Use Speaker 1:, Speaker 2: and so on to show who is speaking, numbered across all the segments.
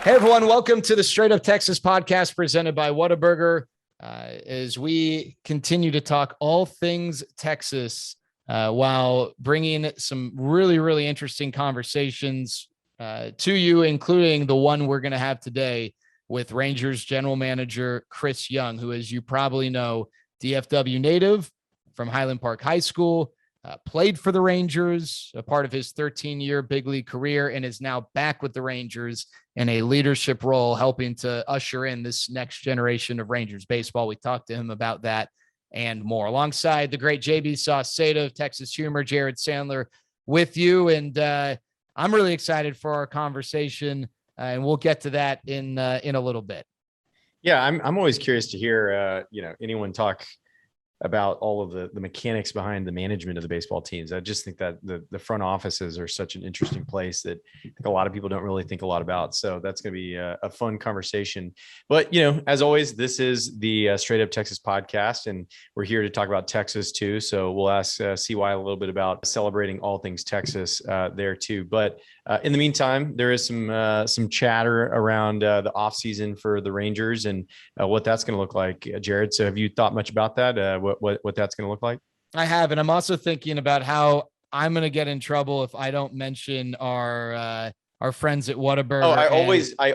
Speaker 1: Hey, everyone. Welcome to the Straight Up Texas podcast presented by Whataburger. As we continue to talk all things Texas while bringing some really, really interesting conversations to you, including the one we're going to have today with Rangers general manager Chris Young, who, as you probably know, DFW native from Highland Park High School, played for the Rangers, a part of his 13-year big league career, and is now back with the Rangers in a leadership role, helping to usher in this next generation of Rangers baseball. We talked to him about that and more. Alongside the great JB Saucedo of Texas Humor, Jared Sandler with you. And I'm really excited for our conversation, and we'll get to that in a little bit.
Speaker 2: Yeah, I'm always curious to hear, anyone talk about all of the mechanics behind the management of the baseball teams. I just think that the front offices are such an interesting place that I think a lot of people don't really think a lot about. So that's going to be a fun conversation. But, as always, this is the Straight Up Texas podcast, and we're here to talk about Texas too. So we'll ask CY a little bit about celebrating all things Texas there too. But in the meantime, there is some chatter around the offseason for the Rangers and what that's going to look like, Jared. So have you thought much about that? What that's going to look like?
Speaker 1: I have, and I'm also thinking about how I'm going to get in trouble if I don't mention our friends at Whataburger.
Speaker 2: Oh, I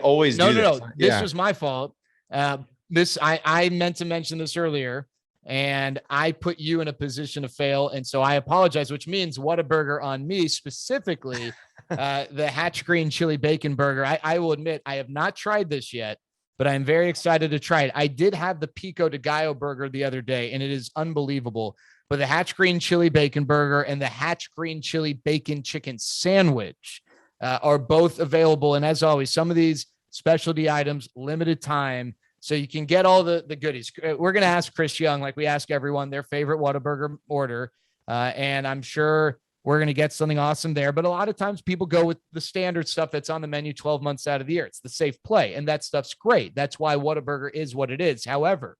Speaker 2: always do.
Speaker 1: No. This was my fault. I meant to mention this earlier, and I put you in a position to fail, and so I apologize. Which means Whataburger on me specifically. The Hatch Green Chili Bacon Burger. I will admit I have not tried this yet, but I'm very excited to try it. I did have the Pico de Gallo burger the other day, and it is unbelievable. But the Hatch Green Chili Bacon Burger and the Hatch Green Chili Bacon Chicken Sandwich are both available. And as always, some of these specialty items, limited time, so you can get all the goodies. We're going to ask Chris Young, like we ask everyone, their favorite Whataburger order. And I'm sure we're going to get something awesome there. But a lot of times people go with the standard stuff that's on the menu 12 months out of the year. It's the safe play, and that stuff's great. That's why Whataburger is what it is. However,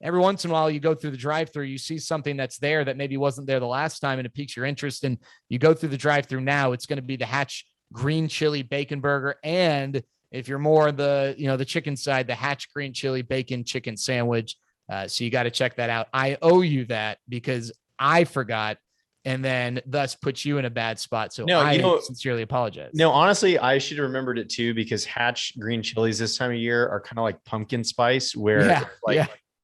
Speaker 1: every once in a while you go through the drive-thru, you see something that's there that maybe wasn't there the last time, and it piques your interest, and you go through the drive-thru now. It's going to be the Hatch Green Chili Bacon Burger, and if you're more the chicken side, the Hatch Green Chili Bacon Chicken Sandwich. So you got to check that out. I owe you that because I forgot, and then thus puts you in a bad spot. So I sincerely apologize.
Speaker 2: No, honestly, I should have remembered it too, because Hatch green chilies this time of year are kind of like pumpkin spice, where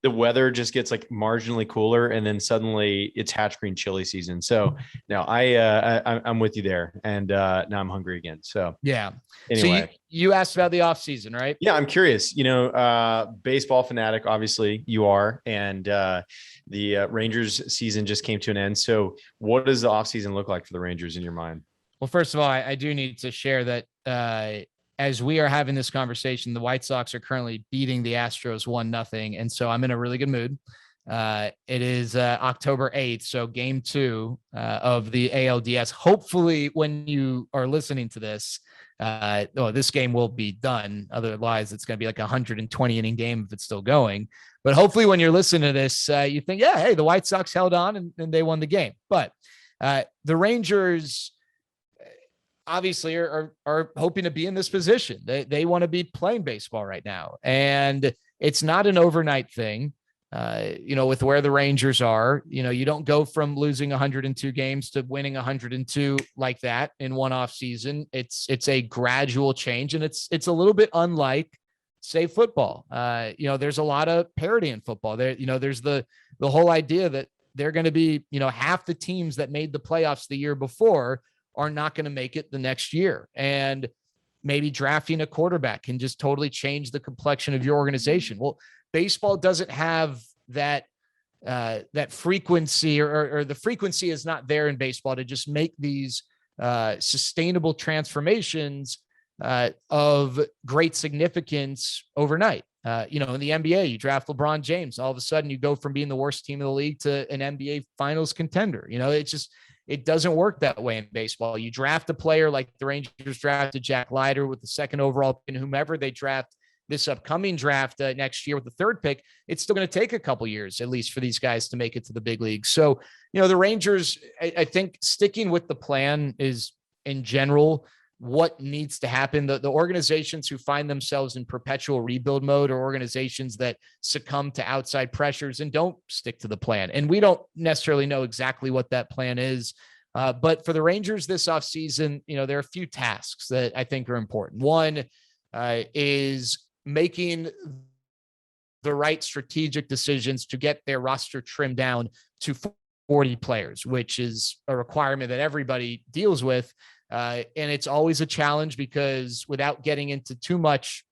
Speaker 2: the weather just gets like marginally cooler, and then suddenly it's Hatch green chili season. So no, I'm with you there, and now I'm hungry again. So
Speaker 1: yeah.
Speaker 2: Anyway,
Speaker 1: so you asked about the off season, right?
Speaker 2: Yeah, I'm curious. Baseball fanatic, obviously you are, and the Rangers season just came to an end. So what does the offseason look like for the Rangers in your mind?
Speaker 1: Well, first of all, I do need to share that as we are having this conversation, the White Sox are currently beating the Astros 1-0. And so I'm in a really good mood. It is October 8th. So game 2 of the ALDS. Hopefully when you are listening to this, this game will be done. Otherwise, it's going to be like a 120 inning game if it's still going. But hopefully when you're listening to this, you think, yeah, hey, the White Sox held on and they won the game. But the Rangers obviously are hoping to be in this position. They want to be playing baseball right now. And it's not an overnight thing. With where the Rangers are, you don't go from losing 102 games to winning 102 like that in one off season. It's a gradual change, and it's a little bit unlike, say, football. There's a lot of parity in football. There's the whole idea that they're going to be, half the teams that made the playoffs the year before are not going to make it the next year. And maybe drafting a quarterback can just totally change the complexion of your organization. Well, baseball doesn't have that frequency, or the frequency is not there in baseball to just make these sustainable transformations of great significance overnight. In the NBA, you draft LeBron James, all of a sudden you go from being the worst team in the league to an NBA finals contender. It doesn't work that way in baseball. You draft a player like the Rangers drafted Jack Leiter with the 2nd overall pick, and whomever they draft this upcoming draft next year with the 3rd pick, it's still going to take a couple years, at least, for these guys to make it to the big league. So, the Rangers, I think sticking with the plan is, in general, what needs to happen. The organizations who find themselves in perpetual rebuild mode are organizations that succumb to outside pressures and don't stick to the plan. And we don't necessarily know exactly what that plan is. But for the Rangers this offseason, there are a few tasks that I think are important. One is making the right strategic decisions to get their roster trimmed down to 40 players, which is a requirement that everybody deals with. And it's always a challenge because without getting into too much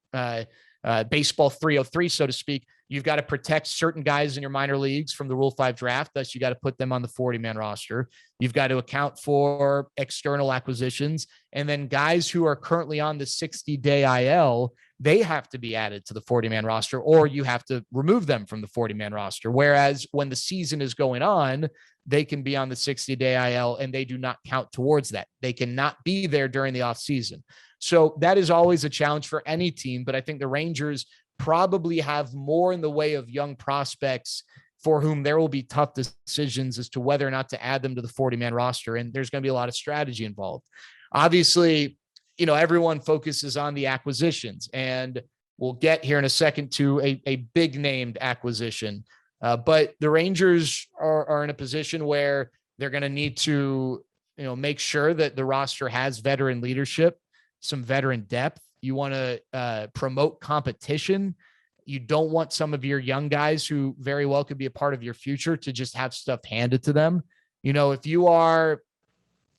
Speaker 1: baseball 303, so to speak, you've got to protect certain guys in your minor leagues from the Rule 5 draft. Thus, you got to put them on the 40-man roster. You've got to account for external acquisitions. And then guys who are currently on the 60-day IL, they have to be added to the 40-man roster, or you have to remove them from the 40-man roster. Whereas when the season is going on, they can be on the 60-day IL and they do not count towards that. They cannot be there during the offseason. So that is always a challenge for any team. But I think the Rangers probably have more in the way of young prospects for whom there will be tough decisions as to whether or not to add them to the 40-man roster. And there's going to be a lot of strategy involved. Obviously, everyone focuses on the acquisitions, and we'll get here in a second to a big named acquisition. But the Rangers are in a position where they're going to need to, make sure that the roster has veteran leadership, some veteran depth. You want to promote competition. You don't want some of your young guys who very well could be a part of your future to just have stuff handed to them. If you are,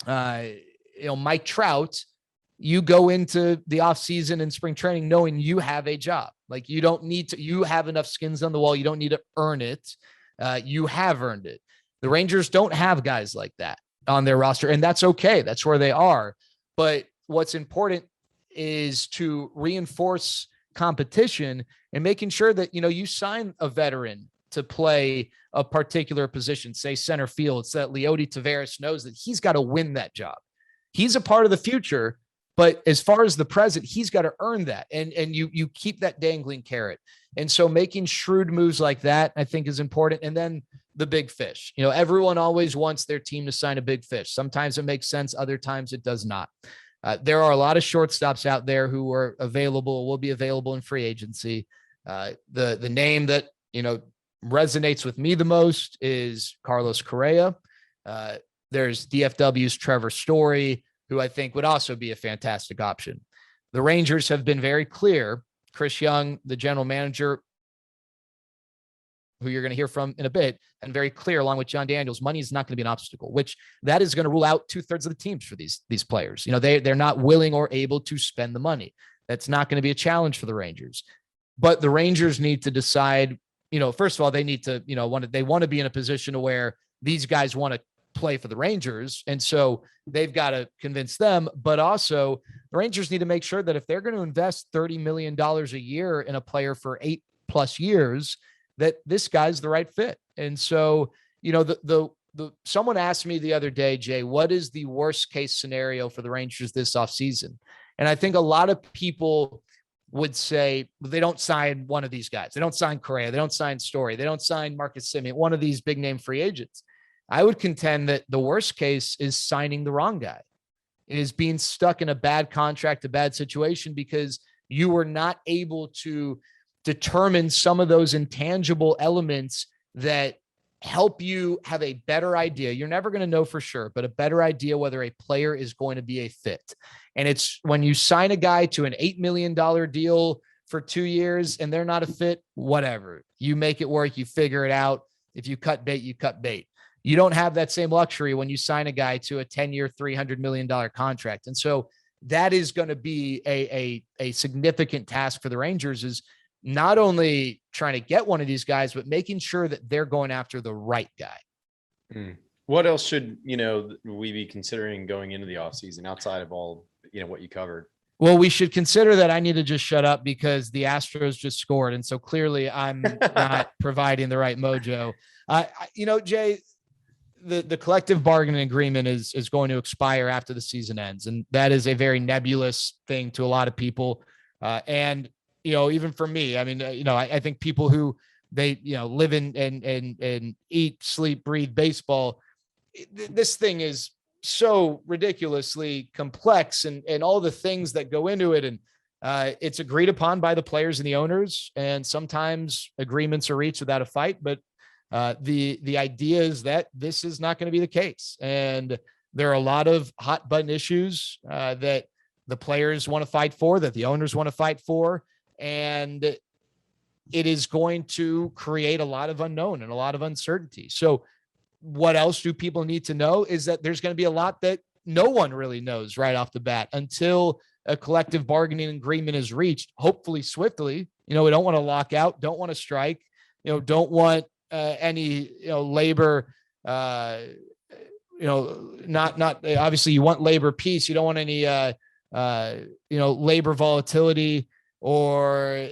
Speaker 1: Mike Trout, you go into the offseason and spring training knowing you have a job. Like, you don't need to, you have enough skins on the wall. You don't need to earn it. You have earned it. The Rangers don't have guys like that on their roster, and that's okay. That's where they are. But what's important is to reinforce competition and making sure that, you sign a veteran to play a particular position, say center field, so that Leody Taveras knows that he's got to win that job. He's a part of the future, but as far as the present, he's got to earn that. And you keep that dangling carrot. And so making shrewd moves like that, I think, is important. And then the big fish, everyone always wants their team to sign a big fish. Sometimes it makes sense. Other times it does not. There are a lot of shortstops out there who are available, will be available in free agency. The name that, resonates with me the most is Carlos Correa. There's DFW's Trevor Story, who I think would also be a fantastic option. The Rangers have been very clear. Chris Young, the general manager, who you're going to hear from in a bit, and very clear, along with John Daniels, money is not going to be an obstacle, which that is going to rule out 2/3 of the teams for these players. They're not willing or able to spend the money. That's not going to be a challenge for the Rangers. But the Rangers need to decide, first of all, they need to, they want to be in a position where these guys want to play for the Rangers. And so they've got to convince them, but also the Rangers need to make sure that if they're going to invest $30 million a year in a player for 8+ years, that this guy's the right fit. And so, someone asked me the other day, Jay, what is the worst case scenario for the Rangers this offseason? And I think a lot of people would say they don't sign one of these guys. They don't sign Correa. They don't sign Story. They don't sign Marcus Semien, one of these big name free agents. I would contend that the worst case is signing the wrong guy. It is being stuck in a bad contract, a bad situation, because you were not able to determine some of those intangible elements that help you have a better idea. You're never going to know for sure, but a better idea whether a player is going to be a fit. And it's when you sign a guy to an $8 million deal for 2 years and they're not a fit, whatever. You make it work. You figure it out. If you cut bait, you cut bait. You don't have that same luxury when you sign a guy to a 10-year, $300 million contract. And so that is going to be a significant task for the Rangers, is not only trying to get one of these guys, but making sure that they're going after the right guy.
Speaker 2: What else should, we be considering going into the offseason outside of all, what you covered?
Speaker 1: Well, we should consider that I need to just shut up because the Astros just scored. And so clearly I'm not providing the right mojo. Jay, the collective bargaining agreement is going to expire after the season ends. And that is a very nebulous thing to a lot of people. And even for me, I mean, I think people who they, live in and eat, sleep, breathe baseball, this thing is so ridiculously complex and all the things that go into it. And it's agreed upon by the players and the owners. And sometimes agreements are reached without a fight, but the idea is that this is not going to be the case. And there are a lot of hot button issues that the players want to fight for, that the owners want to fight for. And it is going to create a lot of unknown and a lot of uncertainty. So what else do people need to know is that there's going to be a lot that no one really knows right off the bat until a collective bargaining agreement is reached, hopefully swiftly. We don't want to lock out, don't want to strike, don't want any, labor, not obviously you want labor peace. You don't want any, labor volatility or,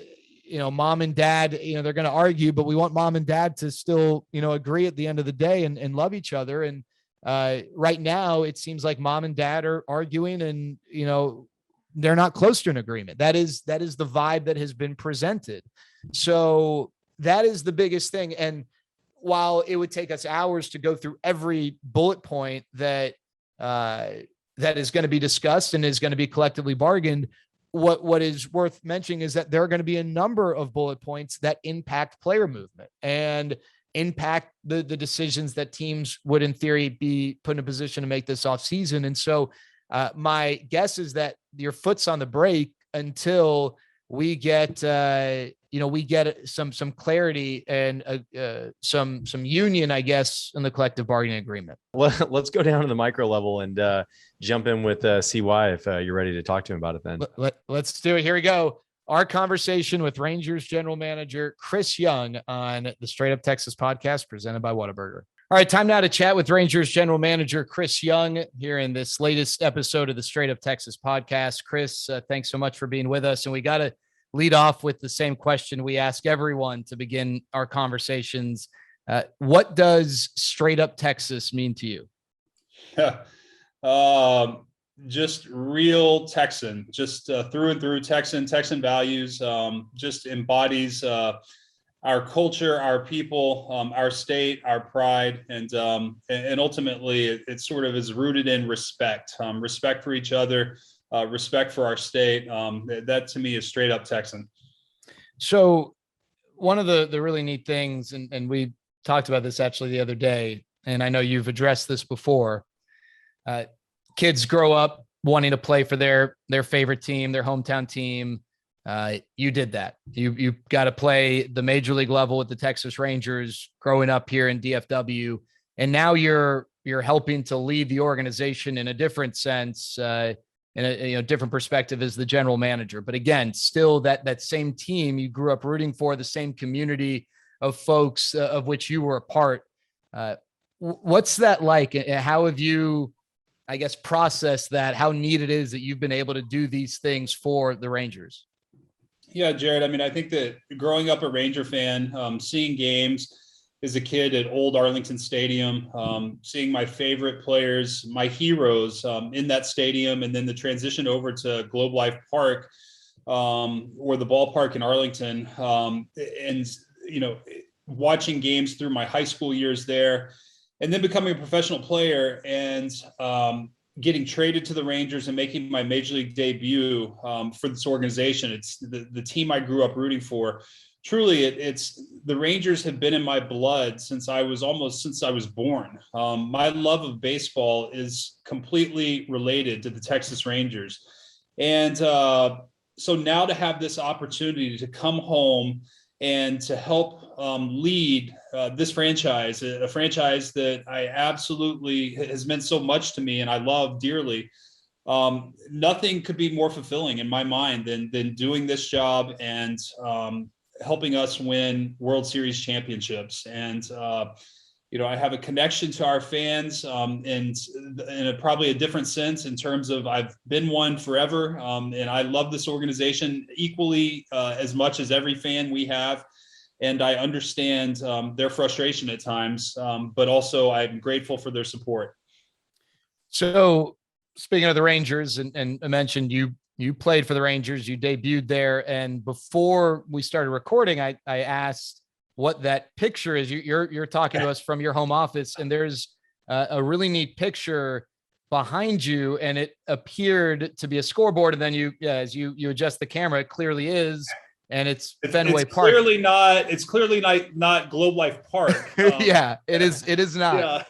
Speaker 1: mom and dad, they're going to argue, but we want mom and dad to still, agree at the end of the day and love each other. And right now it seems like mom and dad are arguing and, they're not close to an agreement. That is the vibe that has been presented. So that is the biggest thing. And while it would take us hours to go through every bullet point that is going to be discussed and is going to be collectively bargained, what is worth mentioning is that there are going to be a number of bullet points that impact player movement and impact the decisions that teams would in theory be put in a position to make this offseason. And so my guess is that your foot's on the brake until we get, some clarity and some union, I guess, in the collective bargaining agreement.
Speaker 2: Let's go down to the micro level and jump in with CY if you're ready to talk to him about it then.
Speaker 1: Let's do it. Here we go. Our conversation with Rangers general manager Chris Young on the Straight Up Texas podcast presented by Whataburger. All right, time now to chat with Rangers general manager Chris Young here in this latest episode of the Straight Up Texas podcast. Chris, thanks so much for being with us. And we got to lead off with the same question we ask everyone to begin our conversations. What does Straight Up Texas mean to you?
Speaker 3: Just real Texan, just through and through Texan values, just embodies our culture, our people, our state, our pride, and ultimately it sort of is rooted in respect, respect for each other, respect for our state. That to me is straight up Texan.
Speaker 1: So one of the really neat things, and we talked about this actually the other day, and I know you've addressed this before, kids grow up wanting to play for their favorite team, their hometown team. You did that. You got to play the major league level with the Texas Rangers growing up here in DFW. And now you're helping to lead the organization in a different sense, in a different perspective as the general manager. But again, still that same team you grew up rooting for, the same community of folks of which you were a part. What's that like? How have you, I guess, processed that? How neat it is that you've been able to do these things for the Rangers?
Speaker 3: Yeah, Jared. I mean, I think that growing up a Ranger fan, seeing games as a kid at Old Arlington Stadium, seeing my favorite players, my heroes in that stadium, and then the transition over to Globe Life Park or the ballpark in Arlington, and watching games through my high school years there, and then becoming a professional player and getting traded to the Rangers and making my major league debut for this organization. It's the team I grew up rooting for. Truly, it's the Rangers have been in my blood since I was born. My love of baseball is completely related to the Texas Rangers. And so now to have this opportunity to come home and to help lead this franchise, a franchise that I absolutely has meant so much to me and I love dearly. Nothing could be more fulfilling in my mind than doing this job and helping us win World Series championships. And, I have a connection to our fans in probably a different sense in terms of I've been one forever. And I love this organization equally as much as every fan we have. And I understand their frustration at times, but also I'm grateful for their support.
Speaker 1: So speaking of the Rangers, and I mentioned you played for the Rangers, you debuted there. And before we started recording, I asked what that picture is. You're talking to us from your home office, and there's a really neat picture behind you, and it appeared to be a scoreboard. And then as you adjust the camera, it clearly is. And it's Fenway Park.
Speaker 3: It's clearly not Globe Life Park.
Speaker 1: Yeah, it is not.
Speaker 3: Yeah.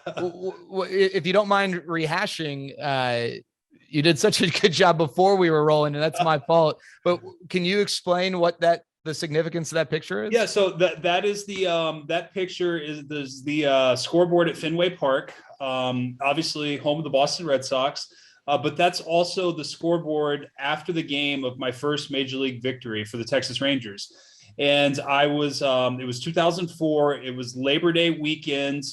Speaker 1: If you don't mind rehashing, you did such a good job before we were rolling, and that's my fault. But can you explain what the significance of that picture is?
Speaker 3: Yeah, so that is that picture is the scoreboard at Fenway Park, obviously home of the Boston Red Sox. But that's also the scoreboard after the game of my first major league victory for the Texas Rangers. And it was 2004. It was Labor Day weekend,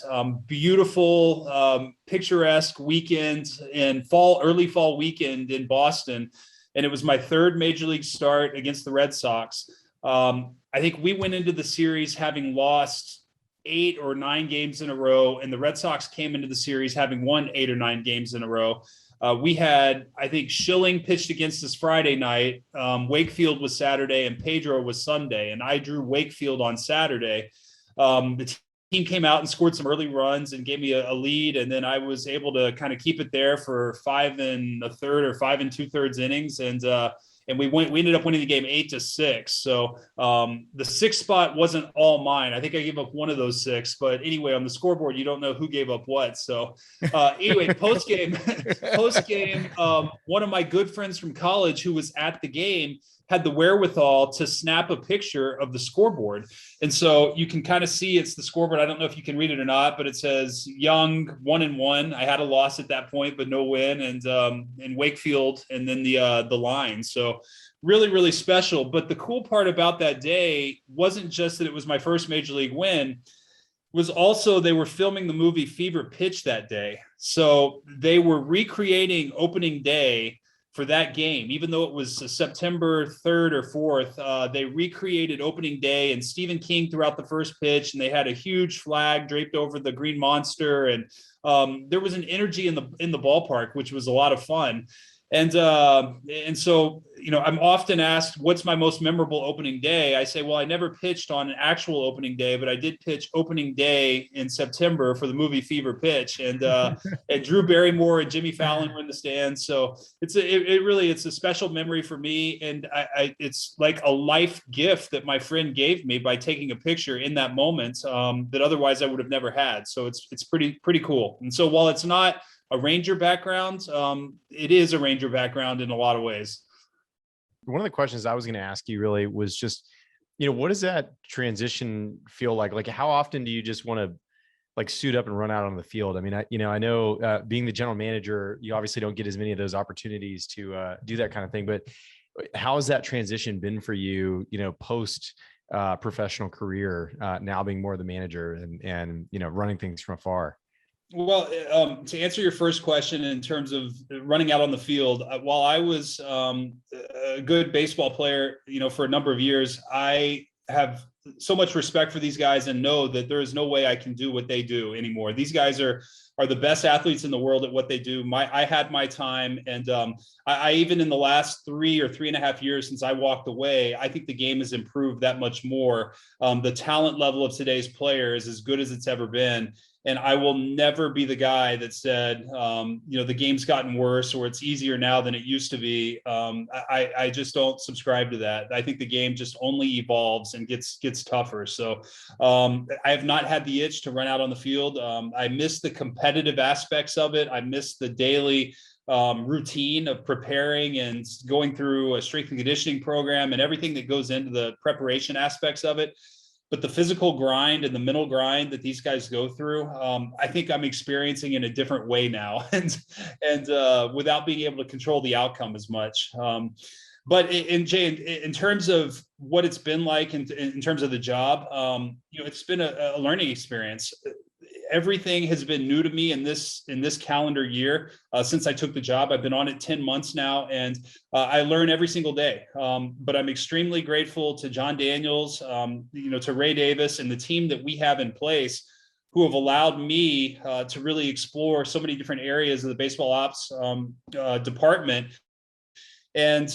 Speaker 3: beautiful, picturesque weekend and early fall weekend in Boston. And it was my third major league start against the Red Sox. I think we went into the series having lost 8 or 9 games in a row, and the Red Sox came into the series having won 8 or 9 games in a row. We had, I think, Schilling pitched against us Friday night. Wakefield was Saturday, and Pedro was Sunday. And I drew Wakefield on Saturday. The team came out and scored some early runs and gave me a lead. And then I was able to kind of keep it there for 5 1/3 or 5 2/3 innings. And we ended up winning the game 8-6. So the 6th spot wasn't all mine. I think I gave up one of those 6. But anyway, on the scoreboard, you don't know who gave up what. So anyway, post game, one of my good friends from college who was at the game had the wherewithal to snap a picture of the scoreboard. And so you can kind of see it's the scoreboard. I don't know if you can read it or not, but it says Young 1-1. I had a loss at that point, but no win. And Wakefield, and then the line. So really, really special. But the cool part about that day wasn't just that it was my first major league win, was also they were filming the movie Fever Pitch that day. So they were recreating opening day for that game, even though it was September 3rd or 4th. They recreated opening day, and Stephen King threw out the first pitch, and they had a huge flag draped over the Green Monster, and there was an energy in the ballpark, which was a lot of fun. And so, I'm often asked, what's my most memorable opening day? I say, well, I never pitched on an actual opening day, but I did pitch opening day in September for the movie Fever Pitch. And Drew Barrymore and Jimmy Fallon were in the stands. So it's a special memory for me. And it's like a life gift that my friend gave me by taking a picture in that moment that otherwise I would have never had. So it's pretty cool. And so while it's not a Ranger background, it is a Ranger background in a lot of ways.
Speaker 2: One of the questions I was going to ask you really was just, what does that transition feel like? Like, how often do you just want to like suit up and run out on the field? I mean, I know being the general manager, you obviously don't get as many of those opportunities to do that kind of thing, but how has that transition been for you, post professional career, now being more the manager and running things from afar?
Speaker 3: Well, to answer your first question in terms of running out on the field, while I was a good baseball player, for a number of years, I have so much respect for these guys and know that there is no way I can do what they do anymore. These guys are the best athletes in the world at what they do. I had my time, and I even in the last 3 or 3.5 years since I walked away, I think the game has improved that much more. The talent level of today's player is as good as it's ever been. And I will never be the guy that said, the game's gotten worse or it's easier now than it used to be. I just don't subscribe to that. I think the game just only evolves and gets tougher. So I have not had the itch to run out on the field. I miss the competitive aspects of it. I miss the daily routine of preparing and going through a strength and conditioning program and everything that goes into the preparation aspects of it. But the physical grind and the mental grind that these guys go through, I think I'm experiencing in a different way now, and without being able to control the outcome as much. But in terms of what it's been like in terms of the job, it's been a learning experience. Everything has been new to me in this calendar year since I took the job. I've been on it 10 months now, and I learn every single day. But I'm extremely grateful to John Daniels, to Ray Davis, and the team that we have in place, who have allowed me to really explore so many different areas of the baseball ops department. And,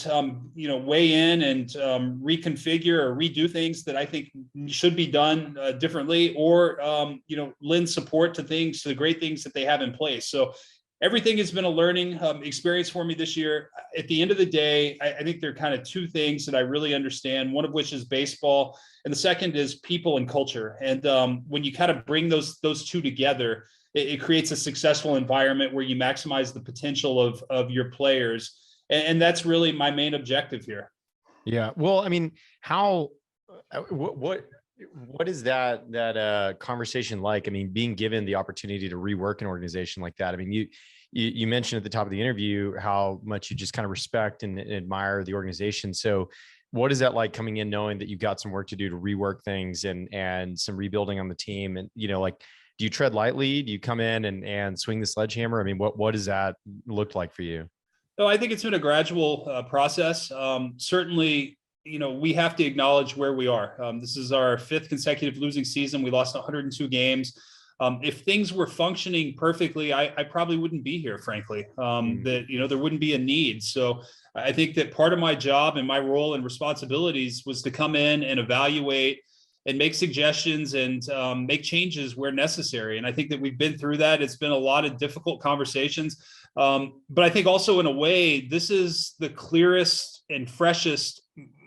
Speaker 3: weigh in and reconfigure or redo things that I think should be done differently, or, lend support to the great things that they have in place. So everything has been a learning experience for me this year. At the end of the day, I think there are kind of two things that I really understand, one of which is baseball, and the second is people and culture. And when you kind of bring those two together, it creates a successful environment where you maximize the potential of your players. And that's really my main objective here.
Speaker 2: Yeah. Well, I mean, what is that conversation like? I mean, being given the opportunity to rework an organization like that. I mean, you mentioned at the top of the interview how much you just kind of respect and admire the organization. So what is that like coming in knowing that you've got some work to do to rework things and some rebuilding on the team? And, like, do you tread lightly? Do you come in and swing the sledgehammer? I mean, what does that look like for you?
Speaker 3: No, I think it's been a gradual process. Certainly, we have to acknowledge where we are. This is our 5th consecutive losing season. We lost 102 games. If things were functioning perfectly, I probably wouldn't be here, frankly. There wouldn't be a need. So I think that part of my job and my role and responsibilities was to come in and evaluate and make suggestions and make changes where necessary. And I think that we've been through that. It's been a lot of difficult conversations. But I think also in a way, this is the clearest and freshest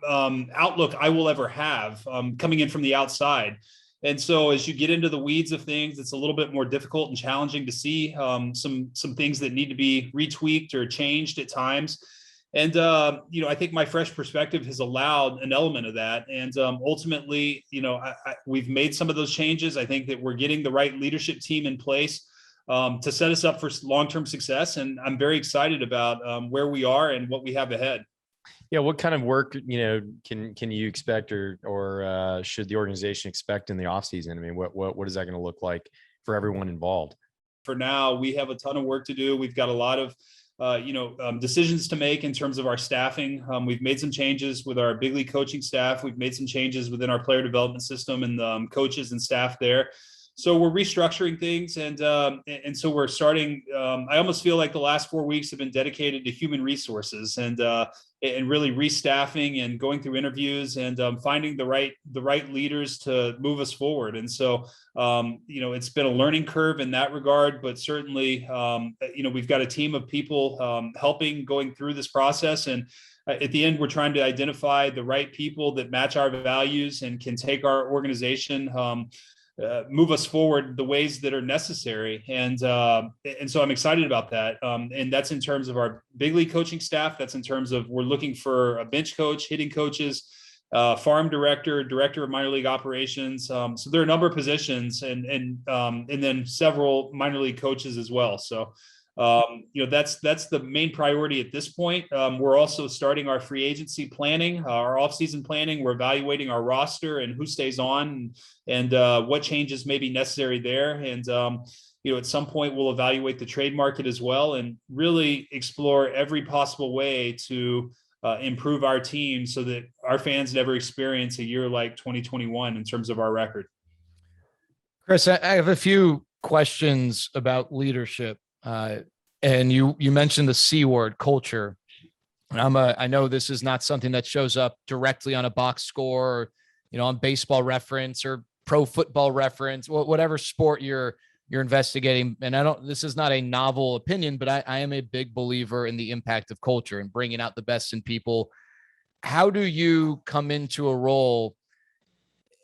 Speaker 3: outlook I will ever have coming in from the outside. And so as you get into the weeds of things, it's a little bit more difficult and challenging to see some things that need to be retweaked or changed at times. And, I think my fresh perspective has allowed an element of that. And ultimately, we've made some of those changes. I think that we're getting the right leadership team in place to set us up for long-term success. And I'm very excited about where we are and what we have ahead.
Speaker 2: Yeah. What kind of work, can you expect or should the organization expect in the offseason? I mean, what is that going to look like for everyone involved?
Speaker 3: For now, we have a ton of work to do. We've got a lot of decisions to make in terms of our staffing. We've made some changes with our big league coaching staff. We've made some changes within our player development system and coaches and staff there. So we're restructuring things, and so we're starting. I almost feel like the last 4 weeks have been dedicated to human resources and really restaffing and going through interviews and finding the right leaders to move us forward. And so it's been a learning curve in that regard, but certainly we've got a team of people helping going through this process. And at the end, we're trying to identify the right people that match our values and can take our organization move us forward the ways that are necessary. And so I'm excited about that. And that's in terms of our big league coaching staff. That's in terms of we're looking for a bench coach, hitting coaches, farm director of minor league operations. So there are a number of positions and then several minor league coaches as well. So that's the main priority at this point. We're also starting our free agency planning, our offseason planning. We're evaluating our roster and who stays on and what changes may be necessary there. And, at some point we'll evaluate the trade market as well and really explore every possible way to improve our team so that our fans never experience a year like 2021 in terms of our record.
Speaker 1: Chris, I have a few questions about leadership. And you mentioned the C word, culture. And I know this is not something that shows up directly on a box score, or, on Baseball Reference or Pro Football Reference, whatever sport you're investigating. And this is not a novel opinion, but I am a big believer in the impact of culture and bringing out the best in people. How do you come into a role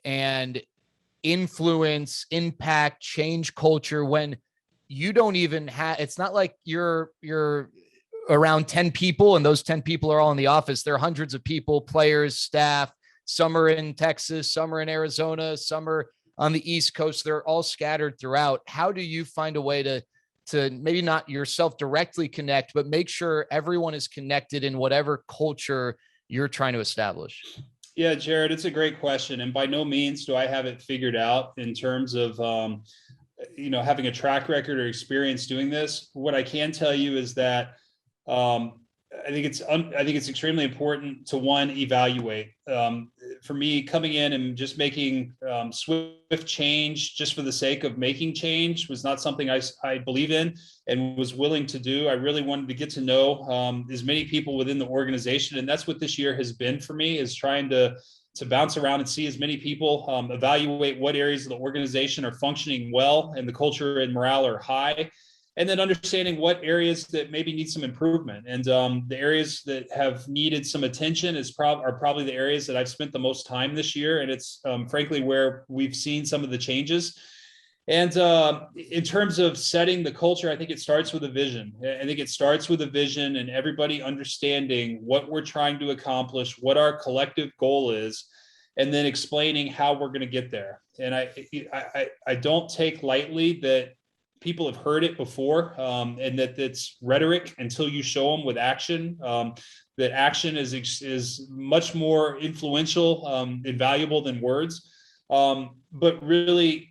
Speaker 1: and influence, impact, change culture when you don't even have, it's not like you're around 10 people and those 10 people are all in the office. There are hundreds of people, players, staff. Some are in Texas, some are in Arizona, some are on the East Coast. They're all scattered throughout. How do you find a way to maybe not yourself directly connect, but make sure everyone is connected in whatever culture you're trying to establish?
Speaker 3: Yeah, Jared, it's a great question. And by no means do I have it figured out in terms of, having a track record or experience doing this. What I can tell you is that I think it's extremely important to evaluate. For me, coming in and just making swift change just for the sake of making change was not something I believe in and was willing to do. I really wanted to get to know as many people within the organization, and that's what this year has been for me, is trying to bounce around and see as many people, evaluate what areas of the organization are functioning well and the culture and morale are high, and then understanding what areas that maybe need some improvement. And the areas that have needed some attention are probably the areas that I've spent the most time this year. And it's frankly where we've seen some of the changes. And in terms of setting the culture, I think it starts with a vision. I think it starts with a vision and everybody understanding what we're trying to accomplish, what our collective goal is, and then explaining how we're going to get there. And I don't take lightly that people have heard it before, and that it's rhetoric until you show them with action. That action is much more influential and valuable than words. But really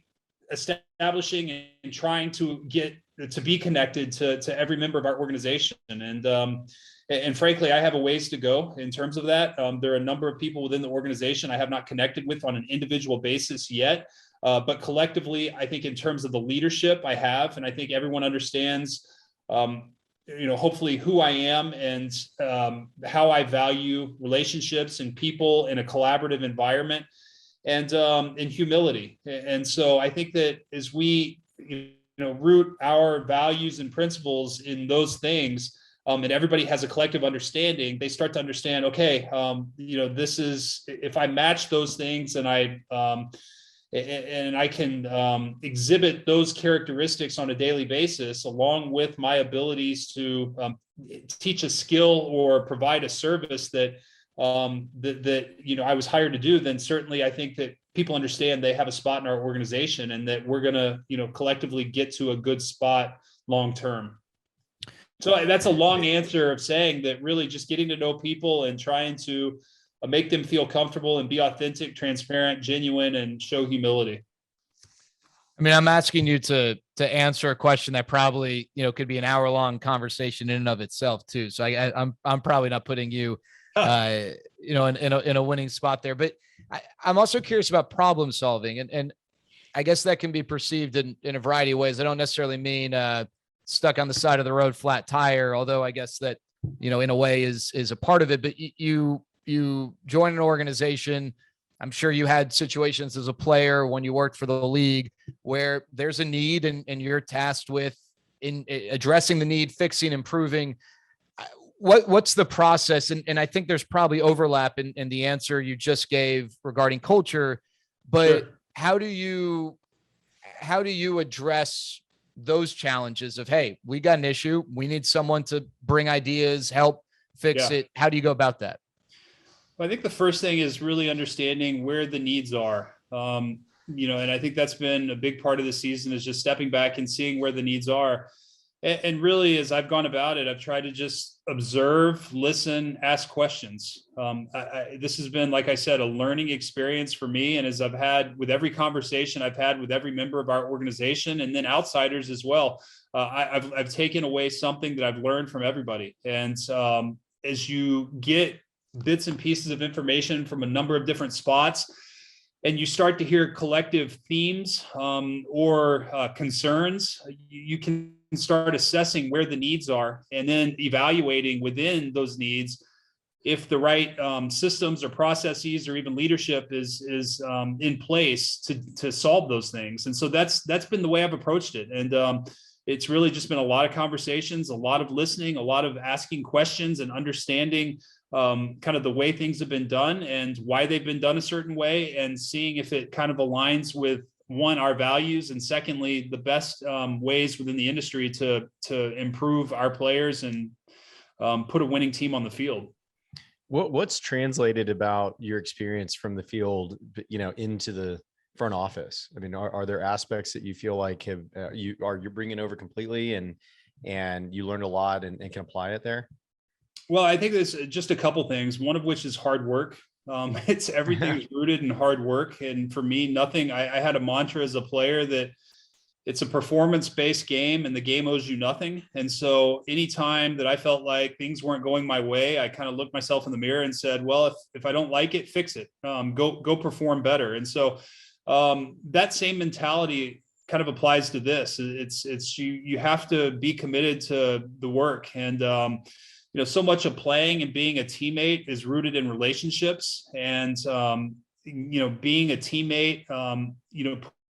Speaker 3: establishing and trying to get to be connected to every member of our organization. And frankly, I have a ways to go in terms of that. There are a number of people within the organization I have not connected with on an individual basis yet. But collectively, I think in terms of the leadership I have, and I think everyone understands, hopefully who I am and how I value relationships and people in a collaborative environment, and in humility. And so I think that as we, root our values and principles in those things, and everybody has a collective understanding, they start to understand, okay, this is, if I match those things and I can exhibit those characteristics on a daily basis, along with my abilities to teach a skill or provide a service that I was hired to do, then certainly I think that people understand they have a spot in our organization and that we're going to, collectively get to a good spot long term. So that's a long answer of saying that really just getting to know people and trying to make them feel comfortable and be authentic, transparent, genuine, and show humility.
Speaker 1: I mean, I'm asking you to answer a question that probably, could be an hour-long conversation in and of itself too. So I'm probably not putting you, in a winning spot there, but I'm also curious about problem solving. And I guess that can be perceived in a variety of ways. I don't necessarily mean stuck on the side of the road, flat tire, although I guess that, in a way is a part of it, but you join an organization. I'm sure you had situations as a player when you worked for the league where there's a need and you're tasked with in addressing the need, fixing, improving. What's the process? And I think there's probably overlap in the answer you just gave regarding culture, but
Speaker 3: Sure.
Speaker 1: How do you address those challenges of, hey, we got an issue, we need someone to bring ideas, help fix it. How do you go about that?
Speaker 3: I think the first thing is really understanding where the needs are. And I think that's been a big part of the season, is just stepping back and seeing where the needs are. And really, as I've gone about it, I've tried to just observe, listen, ask questions. This has been, like I said, a learning experience for me. And as I've had with every conversation I've had with every member of our organization, and then outsiders as well, I've taken away something that I've learned from everybody. And as you get bits and pieces of information from a number of different spots, and you start to hear collective themes or concerns, you can start assessing where the needs are, and then evaluating within those needs if the right systems or processes or even leadership is in place to solve those things. And so that's been the way I've approached it. And it's really just been a lot of conversations, a lot of listening, a lot of asking questions and understanding kind of the way things have been done and why they've been done a certain way, and seeing if it kind of aligns with, one, our values, and secondly, the best ways within the industry to improve our players and put a winning team on the field.
Speaker 2: What's translated about your experience from the field, into the front office? I mean, are there aspects that you feel like you're bringing over completely and you learned a lot and can apply it there?
Speaker 3: Well, I think there's just a couple things, one of which is hard work. It's everything's rooted in hard work. And for me, I had a mantra as a player that it's a performance-based game and the game owes you nothing. And so anytime that I felt like things weren't going my way, I kind of looked myself in the mirror and said, well, if I don't like it, fix it, go perform better. And so that same mentality kind of applies to this. It's you have to be committed to the work. And so much of playing and being a teammate is rooted in relationships, and being a teammate,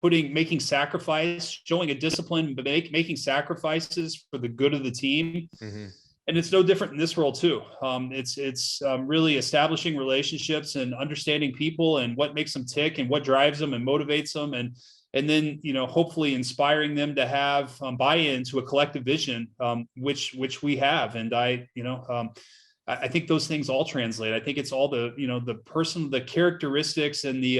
Speaker 3: making sacrifice, showing a discipline, but making sacrifices for the good of the team.
Speaker 2: Mm-hmm.
Speaker 3: And it's no different in this role too. It's really establishing relationships and understanding people and what makes them tick and what drives them and motivates them. And then, hopefully inspiring them to have buy-in to a collective vision, which we have. And I think those things all translate. I think it's all the characteristics and the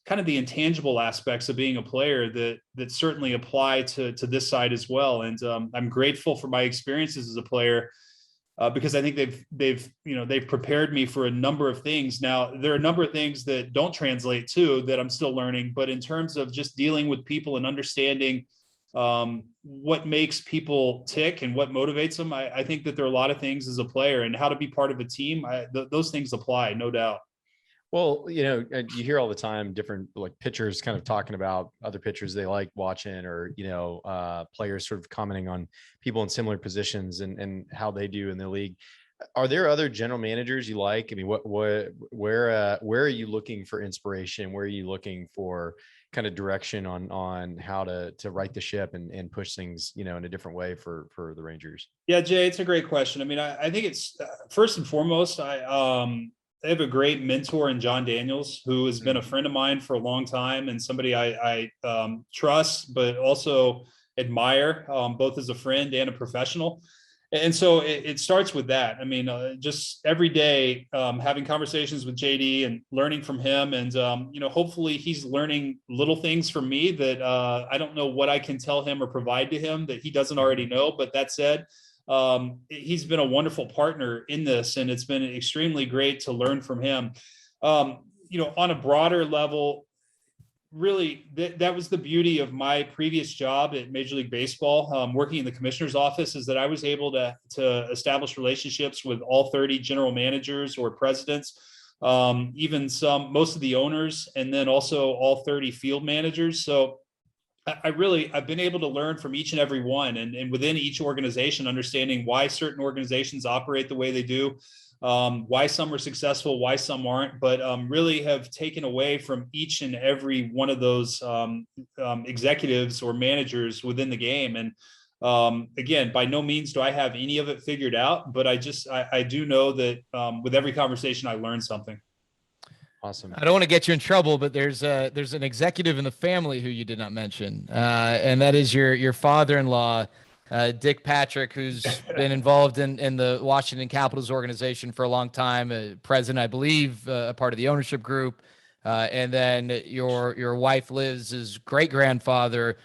Speaker 3: kind of the intangible aspects of being a player that certainly apply to this side as well. And I'm grateful for my experiences as a player because I think they've prepared me for a number of things. Now, there are a number of things that don't translate too that I'm still learning, but in terms of just dealing with people and understanding what makes people tick and what motivates them, I think that there are a lot of things as a player and how to be part of a team. Those things apply, no doubt.
Speaker 2: Well, you hear all the time different like pitchers kind of talking about other pitchers they like watching, or players sort of commenting on people in similar positions and how they do in the league. Are there other general managers you like? I mean, where are you looking for inspiration? Where are you looking for kind of direction on how to right the ship and push things, in a different way for the Rangers?
Speaker 3: Yeah, Jay, it's a great question. I mean, I think it's first and foremost, I have a great mentor in John Daniels, who has been a friend of mine for a long time and somebody I trust, but also admire, both as a friend and a professional. And so it starts with that. I mean, just every day having conversations with JD and learning from him, and hopefully he's learning little things from me that I don't know what I can tell him or provide to him that he doesn't already know. But that said, he's been a wonderful partner in this, and it's been extremely great to learn from him. On a broader level, really, that was the beauty of my previous job at Major League Baseball, working in the commissioner's office, is that I was able to establish relationships with all 30 general managers or presidents, even most of the owners, and then also all 30 field managers. So I've been able to learn from each and every one, and within each organization, understanding why certain organizations operate the way they do, why some are successful, why some aren't, but really have taken away from each and every one of those executives or managers within the game. And again, by no means do I have any of it figured out, but I do know that with every conversation, I learn something.
Speaker 2: Awesome.
Speaker 1: I don't want to get you in trouble, but there's an executive in the family who you did not mention, and that is your father-in-law, Dick Patrick, who's been involved in the Washington Capitals organization for a long time, president, I believe, a part of the ownership group, and then your wife Liz's great-grandfather,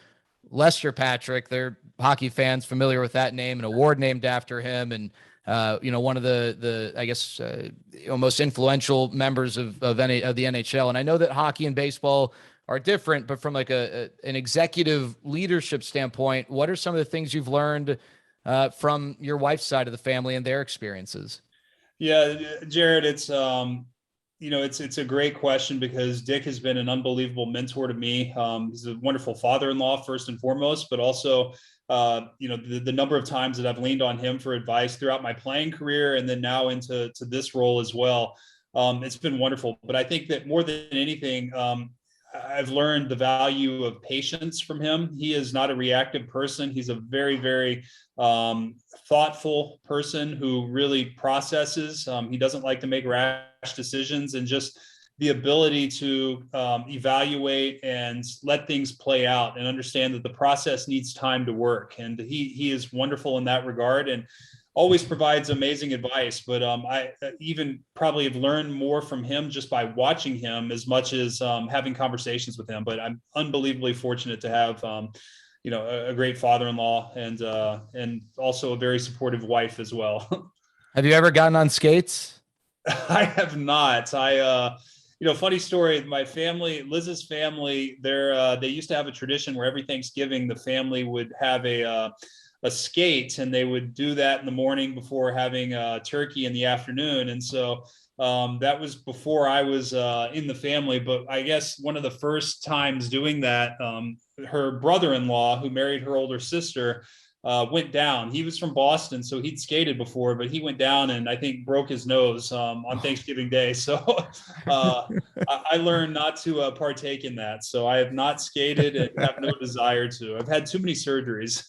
Speaker 1: Lester Patrick. They're hockey fans familiar with that name, an award named after him, and one of the I guess most influential members of the NHL. And I know that hockey and baseball are different, but from like an executive leadership standpoint, what are some of the things you've learned from your wife's side of the family and their experiences?
Speaker 3: Yeah, Jared, it's a great question, because Dick has been an unbelievable mentor to me. He's a wonderful father-in-law first and foremost, but also the number of times that I've leaned on him for advice throughout my playing career, and then now into this role as well. It's been wonderful. But I think that more than anything, I've learned the value of patience from him. He is not a reactive person. He's a very, very thoughtful person who really processes. He doesn't like to make rash decisions, and just the ability to evaluate and let things play out and understand that the process needs time to work. And he is wonderful in that regard, and always provides amazing advice. But I even probably have learned more from him just by watching him as much as having conversations with him. But I'm unbelievably fortunate to have a great father-in-law and also a very supportive wife as well.
Speaker 1: Have you ever gotten on skates?
Speaker 3: I have not. Funny story. My family, Liz's family, they used to have a tradition where every Thanksgiving the family would have a skate, and they would do that in the morning before having turkey in the afternoon. And so that was before I was in the family. But I guess one of the first times doing that, her brother-in-law, who married her older sister, went down. He was from Boston, so he'd skated before, but he went down and I think broke his nose on Thanksgiving Day. So I learned not to partake in that. So I have not skated and have no desire to. I've had too many surgeries.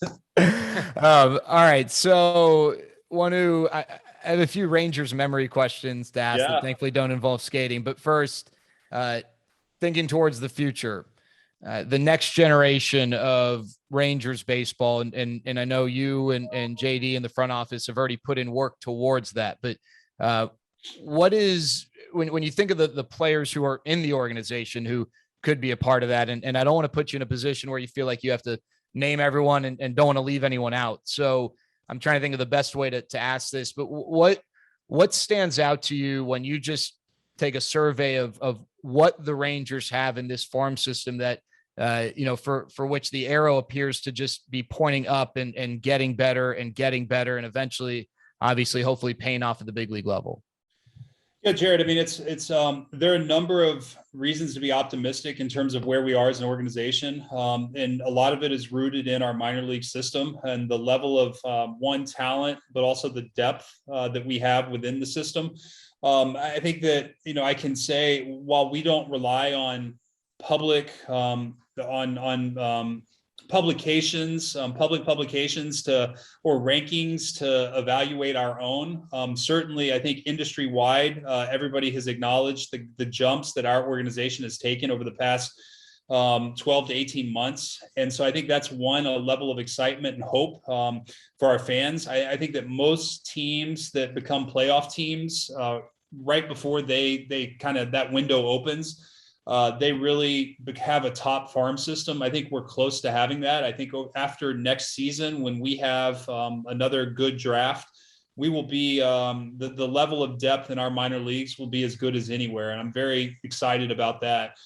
Speaker 1: All right. So I have a few Rangers memory questions to ask that thankfully don't involve skating. But first, thinking towards the future, the next generation of Rangers baseball, and I know you and JD in the front office have already put in work towards that. But what is when you think of the players who are in the organization who could be a part of that, and I don't want to put you in a position where you feel like you have to name everyone and don't want to leave anyone out. So I'm trying to think of the best way to ask this, but what stands out to you when you just take a survey of what the Rangers have in this farm system that, for which the arrow appears to just be pointing up and getting better and eventually, obviously, hopefully paying off at the big league level?
Speaker 3: Yeah, Jared, I mean, it's there are a number of reasons to be optimistic in terms of where we are as an organization. And a lot of it is rooted in our minor league system and the level of talent, but also the depth that we have within the system. I think that, I can say, while we don't rely on public publications, public publications or rankings to evaluate our own. Certainly, I think industry wide, everybody has acknowledged the jumps that our organization has taken over the past 12 to 18 months. And so I think that's a level of excitement and hope for our fans. I think that most teams that become playoff teams right before they kind of that window opens, they really have a top farm system. I think we're close to having that. I think after next season, when we have another good draft, we will be the level of depth in our minor leagues will be as good as anywhere. And I'm very excited about that.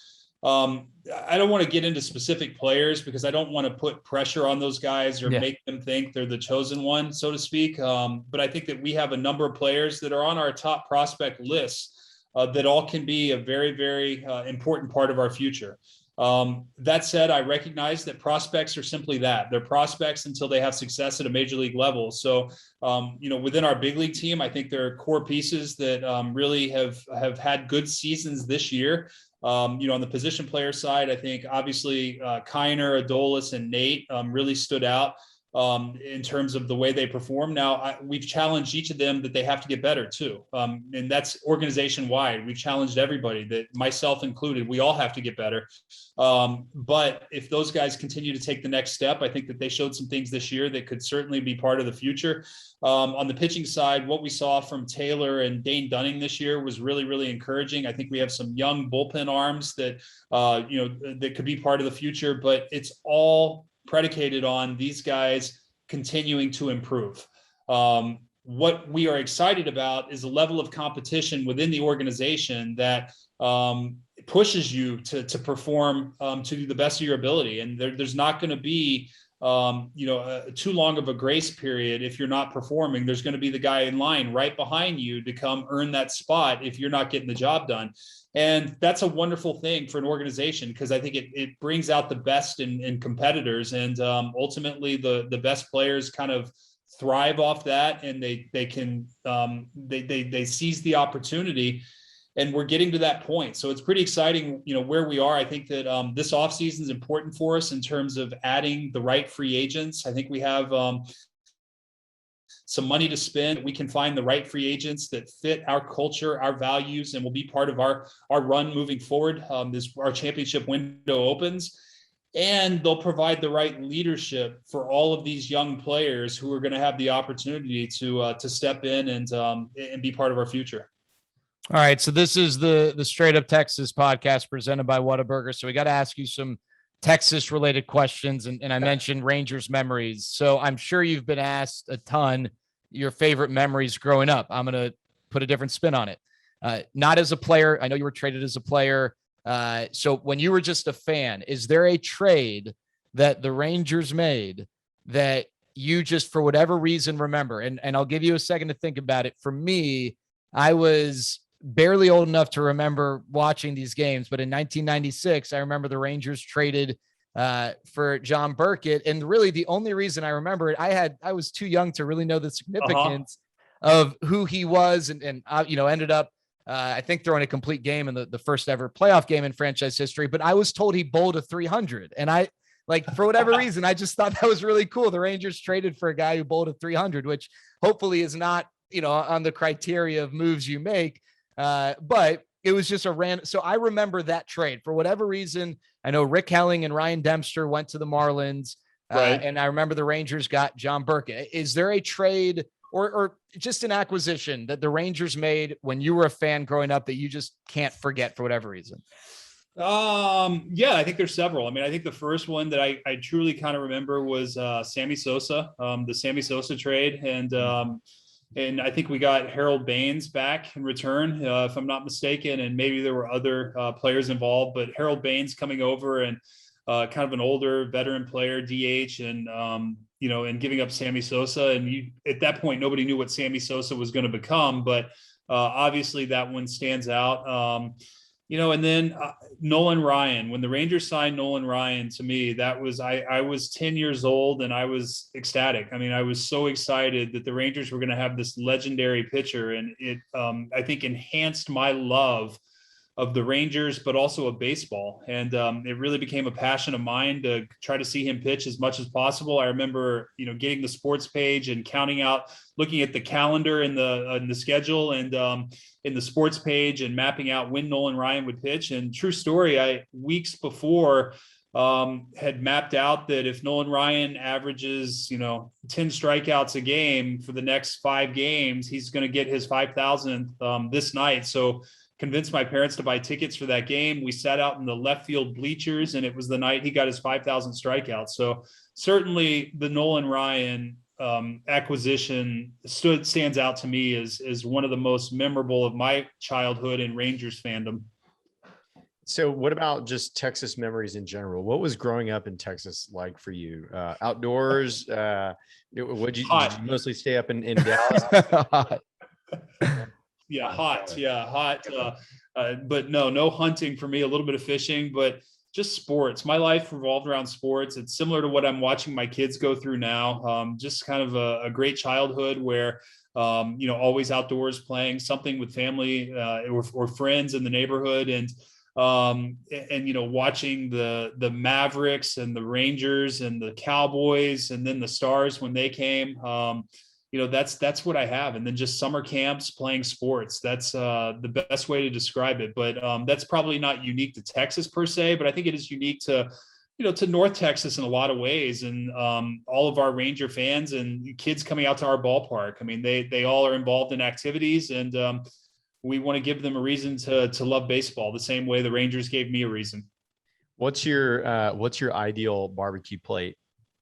Speaker 3: I don't want to get into specific players because I don't want to put pressure on those guys or make them think they're the chosen one, so to speak. But I think that we have a number of players that are on our top prospect lists that all can be a very, very important part of our future. That said, I recognize that prospects are simply that. They're prospects until they have success at a major league level. So, within our big league team, I think there are core pieces that really have had good seasons this year. On the position player side, I think obviously Kiner, Adolis, and Nate really stood out in terms of the way they perform. Now, we've challenged each of them that they have to get better too. And that's organization wide. We've challenged everybody, that myself included, we all have to get better. But if those guys continue to take the next step, I think that they showed some things this year that could certainly be part of the future. On the pitching side, what we saw from Taylor and Dane Dunning this year was really, really encouraging. I think we have some young bullpen arms that, that could be part of the future, but it's all predicated on these guys continuing to improve. What we are excited about is a level of competition within the organization that pushes you to perform to the best of your ability. And there's not going to be too long of a grace period. If you're not performing, there's going to be the guy in line right behind you to come earn that spot if you're not getting the job done. And that's a wonderful thing for an organization, because I think it brings out the best in competitors, and ultimately the best players kind of thrive off that, and they can they seize the opportunity. And we're getting to that point. So it's pretty exciting, where we are. I think that this offseason is important for us in terms of adding the right free agents. I think we have some money to spend. We can find the right free agents that fit our culture, our values, and will be part of our run moving forward. Our championship window opens, and they'll provide the right leadership for all of these young players who are going to have the opportunity to step in and be part of our future.
Speaker 1: All right. So this is the Straight Up Texas podcast presented by Whataburger. So we got to ask you some Texas related questions. And I mentioned Rangers memories. So I'm sure you've been asked a ton your favorite memories growing up. I'm going to put a different spin on it. Not as a player. I know you were traded as a player. So when you were just a fan, is there a trade that the Rangers made that you just, for whatever reason, remember? And I'll give you a second to think about it. For me, I was barely old enough to remember watching these games, but in 1996, I remember the Rangers traded for John Burkett. And really the only reason I remember it, I was too young to really know the significance of who he was, and ended up, I think throwing a complete game in the first ever playoff game in franchise history, but I was told he bowled a 300. And I, like, for whatever reason, I just thought that was really cool. The Rangers traded for a guy who bowled a 300, which hopefully is not, on the criteria of moves you make. But it was just a random. So I remember that trade for whatever reason. I know Rick Helling and Ryan Dempster went to the Marlins,
Speaker 3: Right.
Speaker 1: and I remember the Rangers got John Burkett. Is there a trade or just an acquisition that the Rangers made when you were a fan growing up that you just can't forget for whatever reason?
Speaker 3: Yeah, I think there's several. I mean, I think the first one that I truly kind of remember was Sammy Sosa, the Sammy Sosa trade. And I think we got Harold Baines back in return, if I'm not mistaken. And maybe there were other players involved, but Harold Baines coming over and kind of an older veteran player, DH, and, and giving up Sammy Sosa. And at that point, nobody knew what Sammy Sosa was going to become, but obviously that one stands out. And then Nolan Ryan, when the Rangers signed Nolan Ryan, to me, that was, I was 10 years old and I was ecstatic. I mean, I was so excited that the Rangers were going to have this legendary pitcher, and it, I think, enhanced my love of the Rangers, but also of baseball. And it really became a passion of mine to try to see him pitch as much as possible. I remember, getting the sports page and counting out, looking at the calendar in the schedule and in the sports page and mapping out when Nolan Ryan would pitch. And true story, I weeks before had mapped out that if Nolan Ryan averages, 10 strikeouts a game for the next 5 games, he's going to get his 5,000th this night. So convinced my parents to buy tickets for that game. We sat out in the left field bleachers, and it was the night he got his 5,000 strikeouts. So certainly the Nolan Ryan acquisition stands out to me as one of the most memorable of my childhood in Rangers fandom.
Speaker 2: So what about just Texas memories in general? What was growing up in Texas like for you? Outdoors? Did you mostly stay up in Dallas?
Speaker 3: Yeah, hot. Yeah, hot. But no hunting for me, a little bit of fishing, but just sports. My life revolved around sports. It's similar to what I'm watching my kids go through now. Just kind of a great childhood where, always outdoors playing something with family or friends in the neighborhood. And watching the Mavericks and the Rangers and the Cowboys and then the Stars when they came. That's what I have. And then just summer camps playing sports. That's the best way to describe it. But that's probably not unique to Texas per se, but I think it is unique to North Texas in a lot of ways. And all of our Ranger fans and kids coming out to our ballpark. I mean, they all are involved in activities, and we want to give them a reason to love baseball the same way the Rangers gave me a reason. What's
Speaker 2: your ideal barbecue plate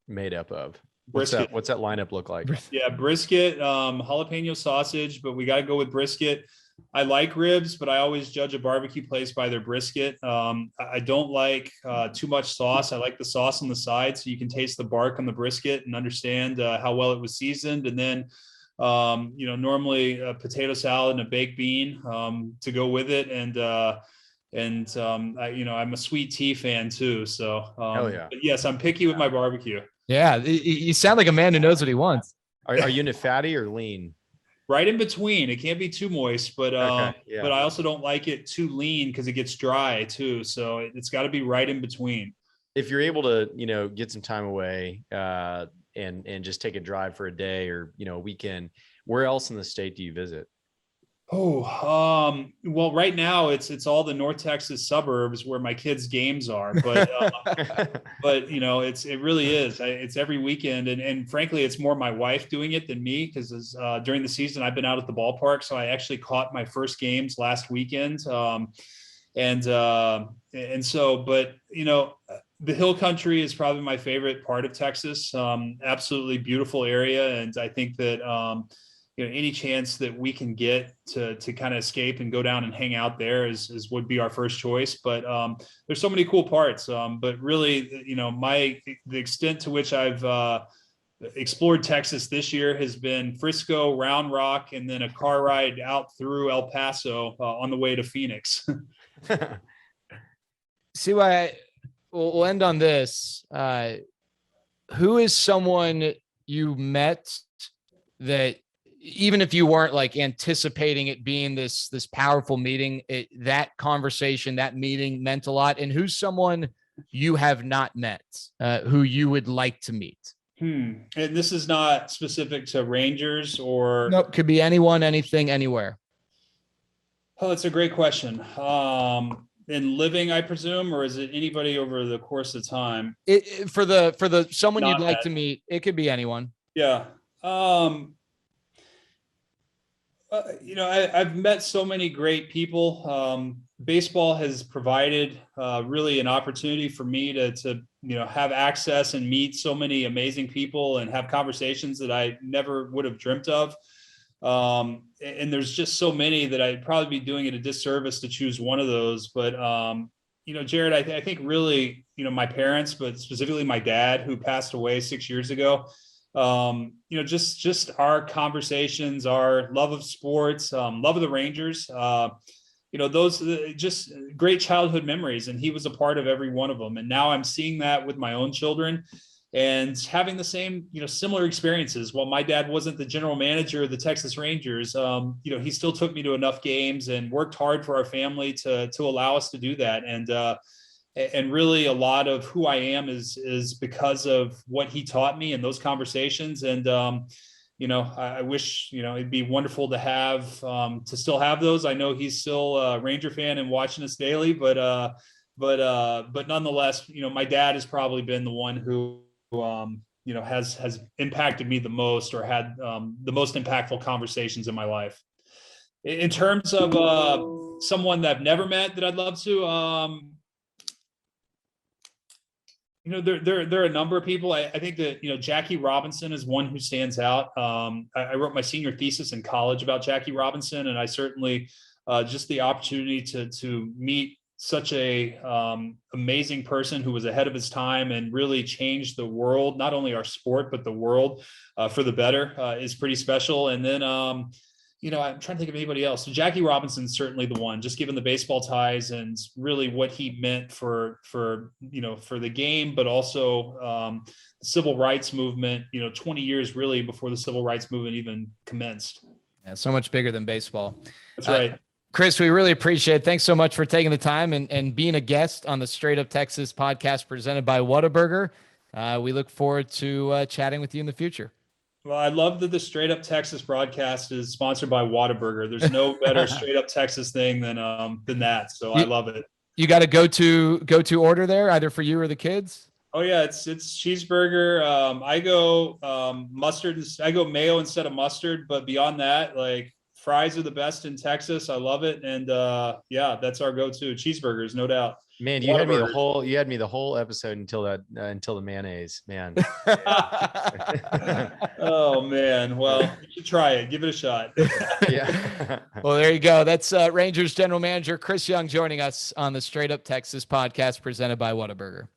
Speaker 2: made up of? What's that lineup look like?
Speaker 3: Yeah, brisket, jalapeno sausage, but we got to go with brisket. I like ribs, but I always judge a barbecue place by their brisket. I don't like too much sauce. I like the sauce on the side so you can taste the bark on the brisket and understand how well it was seasoned. And then, normally a potato salad and a baked bean to go with it. I'm a sweet tea fan too. So, but yes, I'm picky with my barbecue.
Speaker 1: Yeah, you sound like a man who knows what he wants.
Speaker 2: Are you into fatty or lean?
Speaker 3: Right in between. It can't be too moist, but but I also don't like it too lean because it gets dry too. So it's got to be right in between.
Speaker 2: If you're able to, get some time away and just take a drive for a day or a weekend, where else in the state do you visit?
Speaker 3: Well, right now it's all the North Texas suburbs where my kids' games are, but it really is. It's every weekend, and frankly, it's more my wife doing it than me because during the season I've been out at the ballpark, so I actually caught my first games last weekend, and so, but the Hill Country is probably my favorite part of Texas. Absolutely beautiful area, and I think that. Any chance that we can get to kind of escape and go down and hang out there is would be our first choice. But there's so many cool parts. But really, the extent to which I've explored Texas this year has been Frisco, Round Rock, and then a car ride out through El Paso on the way to Phoenix.
Speaker 1: See why we'll end on this. Who is someone you met that, even if you weren't like anticipating it being this powerful meeting, that conversation, that meeting meant a lot? And who's someone you have not met, who you would like to meet?
Speaker 3: And this is not specific to Rangers or?
Speaker 1: Nope, could be anyone, anything, anywhere.
Speaker 3: Oh, that's a great question. In living, I presume, or is it anybody over the course of time?
Speaker 1: For the someone
Speaker 3: Not
Speaker 1: you'd like
Speaker 3: that.
Speaker 1: to meet, it could be anyone.
Speaker 3: Yeah. I've met so many great people. Baseball has provided really an opportunity for me to have access and meet so many amazing people and have conversations that I never would have dreamt of. And there's just so many that I'd probably be doing it a disservice to choose one of those. But Jared, I think really, my parents, but specifically my dad, who passed away 6 years ago. Just our conversations, our love of sports, love of the Rangers, those just great childhood memories. And he was a part of every one of them. And now I'm seeing that with my own children and having the same, similar experiences. While my dad wasn't the general manager of the Texas Rangers, he still took me to enough games and worked hard for our family to allow us to do that. And really a lot of who I am is because of what he taught me in those conversations. And, I wish, it'd be wonderful to have, to still have those. I know he's still a Ranger fan and watching us daily, but nonetheless, my dad has probably been the one who, has impacted me the most, or had the most impactful conversations in my life. In terms of someone that I've never met that I'd love to, there are a number of people. I think that, Jackie Robinson is one who stands out. I wrote my senior thesis in college about Jackie Robinson, and I certainly just the opportunity to meet such a amazing person who was ahead of his time and really changed the world, not only our sport, but the world for the better, is pretty special. And then, I'm trying to think of anybody else. So Jackie Robinson's certainly the one, just given the baseball ties and really what he meant for the game, but also the civil rights movement, 20 years really before the civil rights movement even commenced.
Speaker 1: Yeah, so much bigger than baseball.
Speaker 3: That's right.
Speaker 1: Chris, we really appreciate it. Thanks so much for taking the time and being a guest on the Straight Up Texas podcast presented by Whataburger. We look forward to chatting with you in the future.
Speaker 3: Well, I love that the Straight Up Texas broadcast is sponsored by Whataburger. There's no better Straight Up Texas thing than that. So I love it. You got a go-to order there, either for you or the kids? Oh yeah, it's cheeseburger. I go mustard. I go mayo instead of mustard. But beyond that, like, fries are the best in Texas. I love it. And that's our go-to, cheeseburgers, no doubt.
Speaker 2: Man, you had me the whole episode until the mayonnaise, man.
Speaker 3: Oh man. Well, you should try it. Give it a shot.
Speaker 2: Yeah.
Speaker 1: Well, there you go. That's Rangers general manager Chris Young joining us on the Straight Up Texas podcast presented by Whataburger.